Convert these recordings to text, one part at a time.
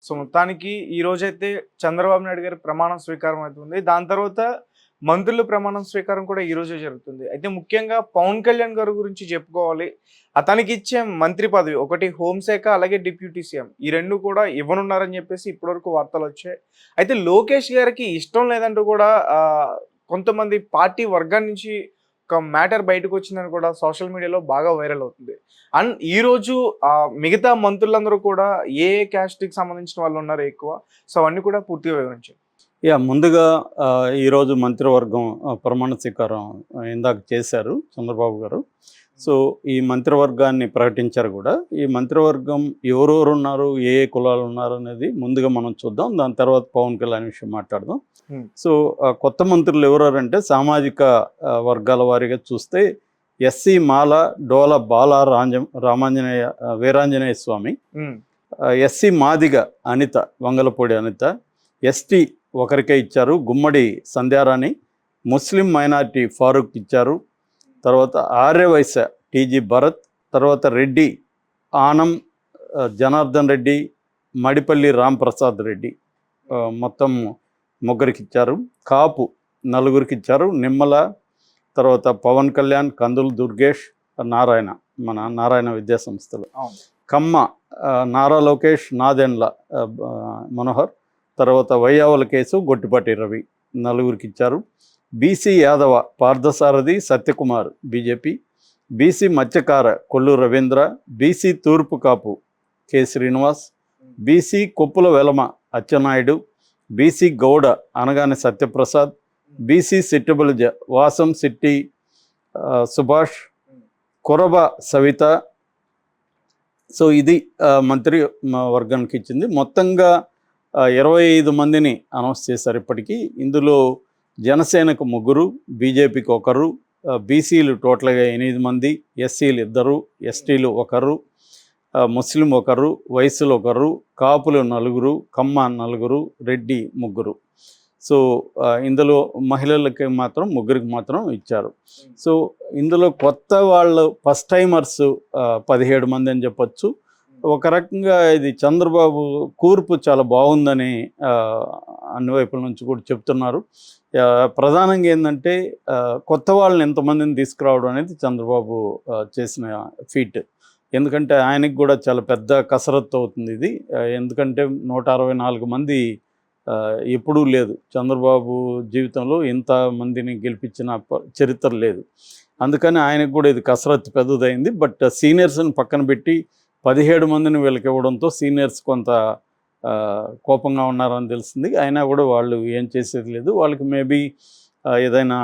So, మొత్తానికి ఈ రోజైతే చంద్రబాబు నాయుడు గారి ప్రమాణ స్వీకారం అవుతుంది. దాని తర్వాత మంత్రుల ప్రమాణం స్వీకారం కూడా ఈ రోజే జరుగుతుంది. అయితే ముఖ్యంగా పవన్ కళ్యాణ్ గారి గురించి చెప్పుకోవాలి. అతనికిచ్చే మంత్రి పదవి ఒకటి హోంశాఖ, అలాగే డిప్యూటీ సీఎం. ఈ 2 కూడా ఇవ్వనున్నారని చెప్పేసి ఇప్పటివరకు వార్తలొచ్చాయి. అయితే లోకేష్ గారికి ఇష్టం లేదంటూ కూడా కొంతమంది పార్టీ వర్గం నుంచి ఒక మ్యాటర్ బయటకొచ్చిందని కూడా సోషల్ మీడియాలో బాగా వైరల్ అవుతుంది. అండ్ ఈరోజు మిగతా మంత్రులందరూ కూడా ఏ క్యాస్ట్‌కి సంబంధించిన వాళ్ళున్నారో ఎక్కువ. సో, అవన్నీ కూడా పూర్తిగా వివరించండి. ముందుగా ఈరోజు మంత్రివర్గం ప్రమాణ స్వీకారం ఇందాక చేశారు చంద్రబాబు గారు. సో, ఈ మంత్రివర్గాన్ని ప్రకటించారు కూడా. ఈ మంత్రివర్గం ఎవరెవరున్నారు, ఏ ఏ కులాలున్నారు అనేది ముందుగా మనం చూద్దాం. దాని తర్వాత పవన్ కళ్యాణ్ విషయం మాట్లాడదాం. సో, కొత్త మంత్రులు ఎవరెవరంటే సామాజిక వర్గాల వారీగా చూస్తే ఎస్సీ మాల డోల బాల రామాంజనేయ వీరాంజనేయ స్వామి, ఎస్సీ మాదిగ అనిత వంగలపూడి అనిత, ఎస్టీ ఒకరికే ఇచ్చారు గుమ్మడి సంధ్యారాణి, ముస్లిం మైనారిటీ ఫారూక్ ఇచ్చారు, తర్వాత ఆర్యవైశ్య టీజీ భరత్, తర్వాత రెడ్డి ఆనం జనార్దన్ రెడ్డి, మడిపల్లి రాంప్రసాద్ రెడ్డి మొత్తం ముగ్గురికి ఇచ్చారు. కాపు నలుగురికి ఇచ్చారు, నిమ్మల, తర్వాత పవన్ కళ్యాణ్, కందులు దుర్గేష్, నారాయణ మన నారాయణ విద్యాసంస్థలు, కమ్మ నారా లోకేష్, నాదెండ్ల మనోహర్, తర్వాత వైయావుల కేసు గొట్టిపాటి రవి నలుగురికి ఇచ్చారు. BC Yadava Parthasarathi Satyakumar BJP, BC మత్స్యకార కొల్లు రవీంద్ర, బీసీ తూర్పు Kapu K Srinivas, BC Koppula Velama Atchannaidu, BC Gowda Anagani Satyaprasad, BC సిట్టబులజ వాసం సిట్టి సుభాష్, కొరబ సవిత. సో ఇది మంత్రి వర్గానికి ఇచ్చింది. మొత్తంగా 25 మందిని అనౌన్స్ చేశారు ఇప్పటికీ. ఇందులో జనసేనకు 3, బీజేపీకి 1, బీసీలు టోటల్గా 8 మంది, ఎస్సీలు 2, ఎస్టీలు 1, ముస్లిం 1, వైశ్యులు 1, కాపులు 4, కమ్మ 4, రెడ్డి 3. సో ఇందులో మహిళలకి మాత్రం 3కి మాత్రం ఇచ్చారు. సో ఇందులో కొత్త వాళ్ళు ఫస్ట్ టైమర్స్ 17 మంది అని చెప్పచ్చు. ఒక రకంగా ఇది చంద్రబాబు కూర్పు చాలా బాగుందని అన్ని వైపుల నుంచి కూడా చెప్తున్నారు. ప్రధానంగా ఏంటంటే కొత్త వాళ్ళని ఎంతమందిని తీసుకురావడం అనేది చంద్రబాబు చేసిన ఫీట్. ఎందుకంటే ఆయనకి కూడా చాలా పెద్ద కసరత్తు అవుతుంది ఇది. ఎందుకంటే 164 మంది ఎప్పుడూ లేదు. చంద్రబాబు జీవితంలో ఇంతమందిని గెలిపించిన చరిత్ర లేదు. అందుకని ఆయనకు కూడా ఇది కసరత్తు పెద్దదైంది. బట్ సీనియర్స్ని పక్కన పెట్టి 17 మందిని వీళ్ళకి ఇవ్వడంతో సీనియర్స్ కొంత కోపంగా ఉన్నారని తెలిసింది. అయినా కూడా వాళ్ళు ఏం చేసేది లేదు. వాళ్ళకి మేబీ ఏదైనా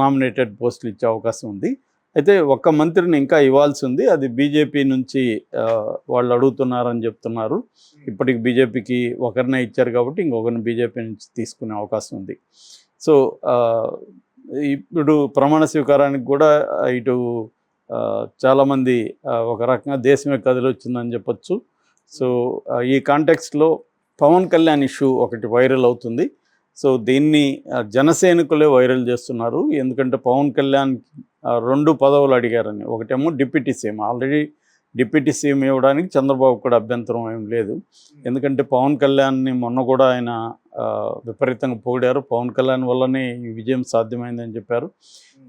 నామినేటెడ్ పోస్టులు ఇచ్చే అవకాశం ఉంది. అయితే ఒక్క మంత్రిని ఇంకా ఇవ్వాల్సి ఉంది. అది బీజేపీ నుంచి వాళ్ళు అడుగుతున్నారని చెప్తున్నారు. ఇప్పటికి బీజేపీకి ఒకరినే ఇచ్చారు కాబట్టి ఇంకొకరిని బీజేపీ నుంచి తీసుకునే అవకాశం ఉంది. సో ఇప్పుడు ప్రమాణ స్వీకారానికి కూడా ఇటు చాలామంది ఒక రకంగా దేశమే కదిలొచ్చిందని చెప్పచ్చు. సో ఈ కాంటెక్స్ట్లో పవన్ కళ్యాణ్ ఇష్యూ ఒకటి వైరల్ అవుతుంది. సో దీన్ని జనసైనికులే వైరల్ చేస్తున్నారు. ఎందుకంటే పవన్ కళ్యాణ్ 2 పదవులు అడిగారని. ఒకటేమో deputy CM. Already deputy CM ఇవ్వడానికి చంద్రబాబు కూడా అభ్యంతరం ఏం లేదు. ఎందుకంటే పవన్ కళ్యాణ్ని మొన్న కూడా ఆయన విపరీతంగా పొగిడారు. పవన్ కళ్యాణ్ వల్లనే ఈ విజయం సాధ్యమైందని చెప్పారు.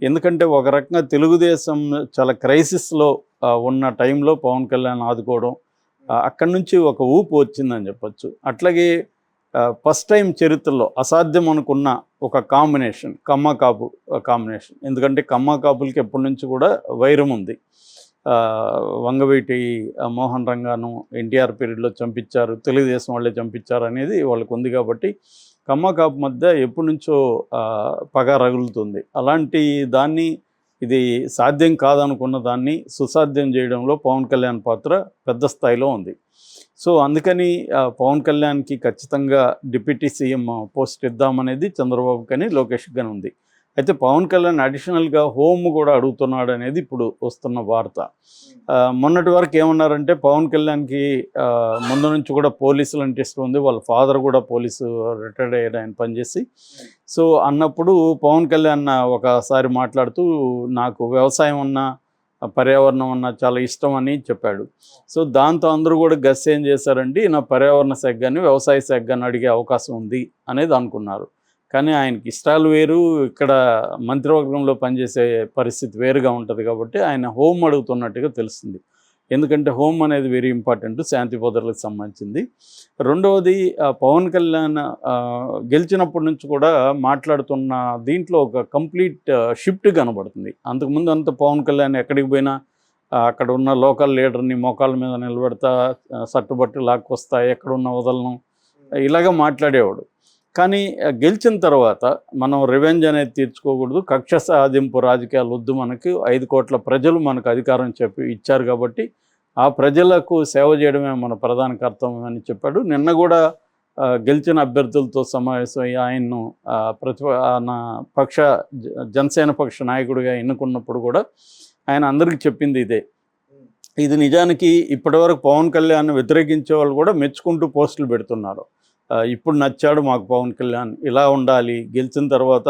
ఎందుకంటే ఒక రకంగా తెలుగుదేశం చాలా క్రైసిస్లో ఉన్న టైంలో పవన్ కళ్యాణ్ ఆదుకోవడం, అక్కడి నుంచి ఒక ఊపు వచ్చిందని చెప్పచ్చు. అట్లాగే ఫస్ట్ టైం చరిత్రలో అసాధ్యం అనుకున్న ఒక కాంబినేషన్ కమ్మ కాపు కాంబినేషన్. ఎందుకంటే కమ్మ కాపులకి ఎప్పటి నుంచి కూడా వైరం ఉంది. వంగవీటి మోహన్ రంగాను ఎన్టీఆర్ పీరియడ్లో చంపించారు, తెలుగుదేశం వాళ్ళే చంపించారు అనేది వాళ్ళకు ఉంది. కాబట్టి కమ్మ కాపు మధ్య ఎప్పటి నుంచో పగ రగులుతుంది. అలాంటి దాన్ని ఇది సాధ్యం కాదనుకున్న దాన్ని సుసాధ్యం చేయడంలో పవన్ కళ్యాణ్ పాత్ర పెద్ద స్థాయిలో ఉంది. సో అందుకని పవన్ కళ్యాణ్కి ఖచ్చితంగా డిప్యూటీ సీఎం పోస్ట్ ఇద్దామనేది చంద్రబాబు కానీ లోకేష్ కానీ ఉంది. అయితే పవన్ కళ్యాణ్ అడిషనల్గా హోమ్ కూడా అడుగుతున్నాడు అనేది ఇప్పుడు వస్తున్న వార్త. మొన్నటి వరకు ఏమన్నారంటే పవన్ కళ్యాణ్కి ముందు నుంచి కూడా పోలీసులు అంటే ఇష్టం ఉంది. వాళ్ళ ఫాదర్ కూడా పోలీసు రిటైర్డ్ అయ్యాడు ఆయన పనిచేసి. సో అన్నప్పుడు పవన్ కళ్యాణ్ ఒకసారి మాట్లాడుతూ నాకు వ్యవసాయం ఉన్నా పర్యావరణం అన్న చాలా ఇష్టం అని చెప్పాడు. సో దాంతో అందరూ కూడా గస్ ఏం చేశారంటే ఈయన పర్యావరణ శాఖ కానీ వ్యవసాయ శాఖ కానీ అడిగే అవకాశం ఉంది అనేది అనుకున్నారు. కానీ ఆయనకి ఇష్టాలు వేరు, ఇక్కడ మంత్రివర్గంలో పనిచేసే పరిస్థితి వేరుగా ఉంటుంది కాబట్టి ఆయన హోమ్ అడుగుతున్నట్టుగా తెలుస్తుంది. ఎందుకంటే హోమ్ అనేది వెరీ ఇంపార్టెంట్ శాంతి భద్రతలకు సంబంధించింది. రెండవది పవన్ కళ్యాణ్ గెలిచినప్పటి నుంచి కూడా మాట్లాడుతున్న దీంట్లో ఒక కంప్లీట్ షిఫ్ట్ కనబడుతుంది. అంతకుముందు అంత పవన్ కళ్యాణ్ ఎక్కడికి పోయినా అక్కడ ఉన్న లోకల్ లీడర్ని మోకాళ్ళ మీద నిలబెడతా, సట్టుబట్టు లాక్కొస్తా, ఎక్కడున్న వదలను, ఇలాగ మాట్లాడేవాడు. కానీ గెలిచిన తర్వాత మనం రివెంజ్ అనేది తీర్చుకోకూడదు, కక్ష సాధింపు రాజకీయాలు వద్దు, మనకి 5 కోట్ల ప్రజలు మనకు అధికారం ఇచ్చారు కాబట్టి ఆ ప్రజలకు సేవ చేయడమే మన ప్రధాన కర్తవ్యం అని చెప్పాడు. నిన్న కూడా గెలిచిన అభ్యర్థులతో సమావేశమై ఆయన్ను జనసేన పక్ష నాయకుడిగా ఎన్నుకున్నప్పుడు కూడా ఆయన అందరికీ చెప్పింది ఇదే. ఇది నిజానికి ఇప్పటివరకు పవన్ కళ్యాణ్ వ్యతిరేకించే వాళ్ళు కూడా మెచ్చుకుంటూ పోస్టులు పెడుతున్నారు. ఇప్పుడు నచ్చాడు మాకు పవన్ కళ్యాణ్, ఇలా ఉండాలి, గెలిచిన తర్వాత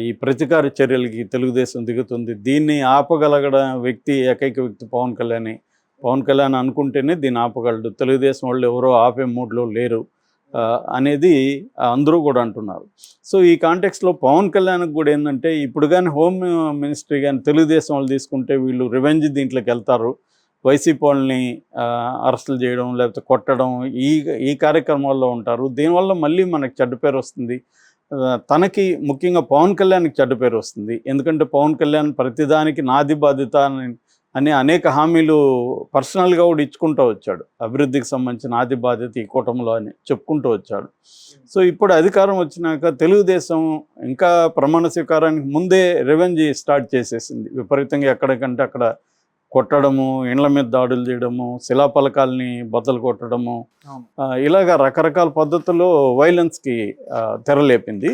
ఈ ప్రతీకార చర్యలకి తెలుగుదేశం దిగుతుంది, దీన్ని ఆపగలగడ ఏకైక వ్యక్తి పవన్ కళ్యాణ్. పవన్ కళ్యాణ్ అనుకుంటేనే దీన్ని ఆపగలడు, తెలుగుదేశం వాళ్ళు ఎవరో ఆపే మూడ్లో లేరు అనేది అందరూ కూడా అంటున్నారు. సో ఈ కాంటెక్స్లో పవన్ కళ్యాణ్కి కూడా ఏంటంటే ఇప్పుడు కానీ హోమ్ మినిస్ట్రీ కానీ తెలుగుదేశం వాళ్ళు తీసుకుంటే వీళ్ళు రివెంజ్ దీంట్లోకి వెళ్తారు, వైసీపీ వాళ్ళని అరెస్టులు చేయడం లేకపోతే కొట్టడం ఈ కార్యక్రమాల్లో ఉంటారు. దీనివల్ల మళ్ళీ మనకు చెడ్డ పేరు వస్తుంది. తనకి ముఖ్యంగా పవన్ కళ్యాణ్కి చెడ్డ పేరు వస్తుంది. ఎందుకంటే పవన్ కళ్యాణ్ ప్రతిదానికి నాది బాధ్యత అని అనేక హామీలు పర్సనల్గా కూడా ఇచ్చుకుంటూ వచ్చాడు. అభివృద్ధికి సంబంధించిన నాది బాధ్యత ఈ కూటమిలో అని చెప్పుకుంటూ వచ్చాడు. సో ఇప్పుడు అధికారం వచ్చినాక తెలుగుదేశం ఇంకా ప్రమాణ స్వీకారానికి ముందే రివెంజ్ స్టార్ట్ చేసేసింది. విపరీతంగా ఎక్కడికంటే అక్కడ కొట్టడము, ఇండ్ల మీద దాడులు చేయడము, శిలాఫలకాలని బద్దలు కొట్టడము, ఇలాగ రకరకాల పద్ధతుల్లో వైలెన్స్కి తెరలేపింది.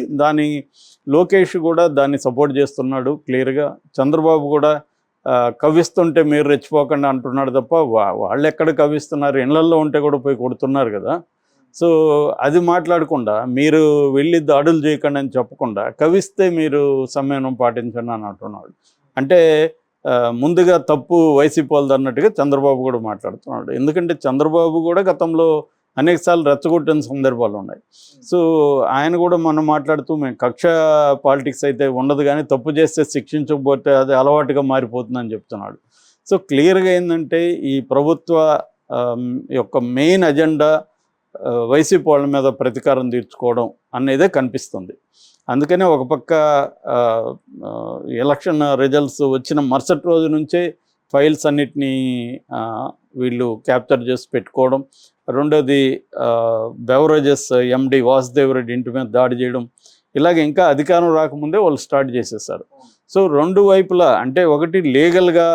లోకేష్ కూడా దాన్ని సపోర్ట్ చేస్తున్నాడు క్లియర్గా. చంద్రబాబు కూడా కవ్విస్తుంటే మీరు రెచ్చిపోకండి అంటున్నాడు తప్ప వాళ్ళు ఎక్కడ కవ్విస్తున్నారు, ఇళ్లల్లో ఉంటే కూడా పోయి కొడుతున్నారు కదా. సో అది మాట్లాడకుండా మీరు వెళ్ళి దాడులు చేయకండి అని చెప్పకుండా కవిస్తే మీరు సంయమనం పాటించండి అని అంటున్నాడు. అంటే ముందుగా తప్పు వైసీపీ వాళ్ళది అన్నట్టుగా చంద్రబాబు కూడా మాట్లాడుతున్నాడు. ఎందుకంటే చంద్రబాబు కూడా గతంలో అనేకసార్లు రెచ్చగొట్టిన సందర్భాలు ఉన్నాయి. సో ఆయన కూడా మనం మాట్లాడుతూ మేము కక్ష పాలిటిక్స్ అయితే ఉండదు, కానీ తప్పు చేస్తే శిక్షించకపోతే అది అలవాటుగా మారిపోతుందని చెప్తున్నాడు. సో క్లియర్గా ఏంటంటే ఈ ప్రభుత్వ యొక్క మెయిన్ అజెండా వైసీపీ వాళ్ళ మీద ప్రతీకారం తీర్చుకోవడం అనేదే కనిపిస్తుంది. అందుకనే ఒక పక్క ఎలక్షన్ రిజల్ట్స్ వచ్చిన మరుసటి రోజు నుంచే ఫైల్స్ అన్నిటినీ వీళ్ళు క్యాప్చర్ చేసి పెట్టుకోవడం, రెండోది బెవరేజెస్ ఎండి వాసుదేవ్ రెడ్డి ఇంటి మీద దాడి చేయడం, ఇలాగ ఇంకా అధికారం రాకముందే వాళ్ళు స్టార్ట్ చేసేసారు. సో రెండు వైపులా అంటే ఒకటి లీగల్గా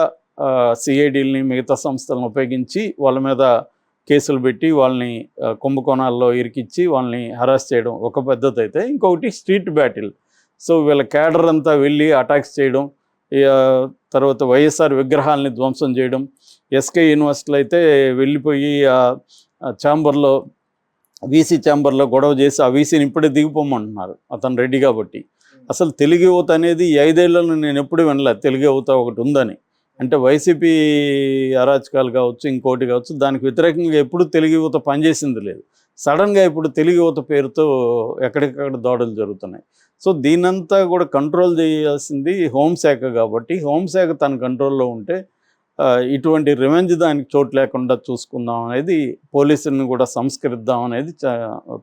సిఐడీలని మిగతా సంస్థలను ఉపయోగించి వాళ్ళ మీద కేసులు పెట్టి వాళ్ళని కుంభకోణాల్లో ఇరికిచ్చి వాళ్ళని హరాస్ చేయడం ఒక పద్ధతి అయితే, ఇంకొకటి స్ట్రీట్ బ్యాటిల్. సో వీళ్ళ క్యాడర్ అంతా వెళ్ళి అటాక్స్ చేయడం, తర్వాత వైఎస్ఆర్ విగ్రహాలని ధ్వంసం చేయడం. ఎస్కే యూనివర్సిటీలో అయితే వెళ్ళిపోయి ఛాంబర్లో వీసీ ఛాంబర్లో గొడవ చేసి ఆ వీసీని ఇప్పుడే దిగిపోమంటున్నారు అతను రెడ్డి కాబట్టి. అసలు తెలుగు యువత అనేది 5 ఏళ్లలో నేను ఎప్పుడు వినలేదు తెలుగు యువత ఒకటి ఉందని. అంటే వైసీపీ అరాచకాలు కావచ్చు, ఇంకోటి కావచ్చు, దానికి వ్యతిరేకంగా ఎప్పుడు తెలుగు యువత పనిచేసింది లేదు. సడన్గా ఇప్పుడు తెలుగు యువత పేరుతో ఎక్కడికక్కడ దాడులు జరుగుతున్నాయి. సో దీనంతా కూడా కంట్రోల్ చేయాల్సింది హోంశాఖ కాబట్టి, హోంశాఖ తన కంట్రోల్లో ఉంటే ఇటువంటి రివెంజ్ దానికి చోటు లేకుండా చూసుకుందాం అనేది, పోలీసులను కూడా సంస్కరిద్దాం అనేది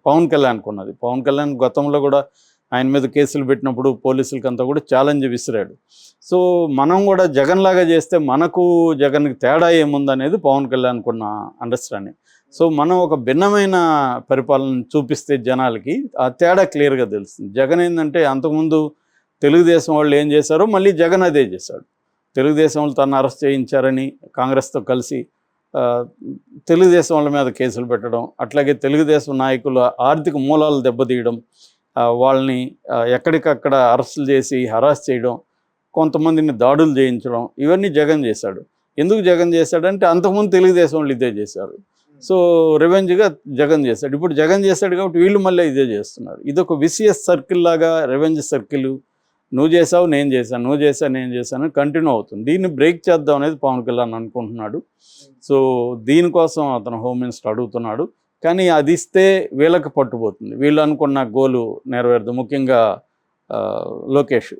పవన్ కళ్యాణ్కి ఉన్నది. పవన్ కళ్యాణ్ గతంలో కూడా ఆయన మీద కేసులు పెట్టినప్పుడు పోలీసులకంతా కూడా ఛాలెంజ్ విసిరాడు. సో మనం కూడా జగన్ లాగా చేస్తే మనకు జగన్కి తేడా ఏముందనేది పవన్ కళ్యాణ్కి ఉన్న అండర్స్టాండింగ్. సో మనం ఒక భిన్నమైన పరిపాలన చూపిస్తే జనాలకి ఆ తేడా క్లియర్గా తెలుస్తుంది. జగన్ ఏంటంటే అంతకుముందు తెలుగుదేశం వాళ్ళు ఏం చేశారో మళ్ళీ జగన్ అదే చేశాడు. తెలుగుదేశం వాళ్ళు తను అరెస్ట్ చేయించారని కాంగ్రెస్తో కలిసి తెలుగుదేశం వాళ్ళ మీద కేసులు పెట్టడం, అట్లాగే తెలుగుదేశం నాయకుల ఆర్థిక మూలాలు దెబ్బతీయడం, వాళ్ళని ఎక్కడికక్కడ అరెస్టులు చేసి హరాస్ చేయడం, కొంతమందిని దాడులు చేయించడం, ఇవన్నీ జగన్ చేశాడు. ఎందుకు జగన్ చేశాడంటే అంతకుముందు తెలుగుదేశం వాళ్ళు ఇదే చేశారు. సో రివెంజ్గా జగన్ చేశాడు. ఇప్పుడు జగన్ చేశాడు కాబట్టి వీళ్ళు మళ్ళీ ఇదే చేస్తున్నారు. ఇదొక విసియస్ సర్కిల్ లాగా రివెంజ్ సర్కిల్ నువ్వు చేసావు నేను చేశాను, నువ్వు చేశాను నేను చేశాను కంటిన్యూ అవుతుంది. దీన్ని బ్రేక్ చేద్దాం అనేది పవన్ కళ్యాణ్ అనుకుంటున్నాడు. సో దీనికోసం అతను హోమ్ మినిస్టర్ అడుగుతున్నాడు. కానీ అది ఇస్తే వీళ్ళకి పట్టుపోతుంది, వీళ్ళు అనుకున్న గోలు నెరవేరదు. ముఖ్యంగా లోకేష్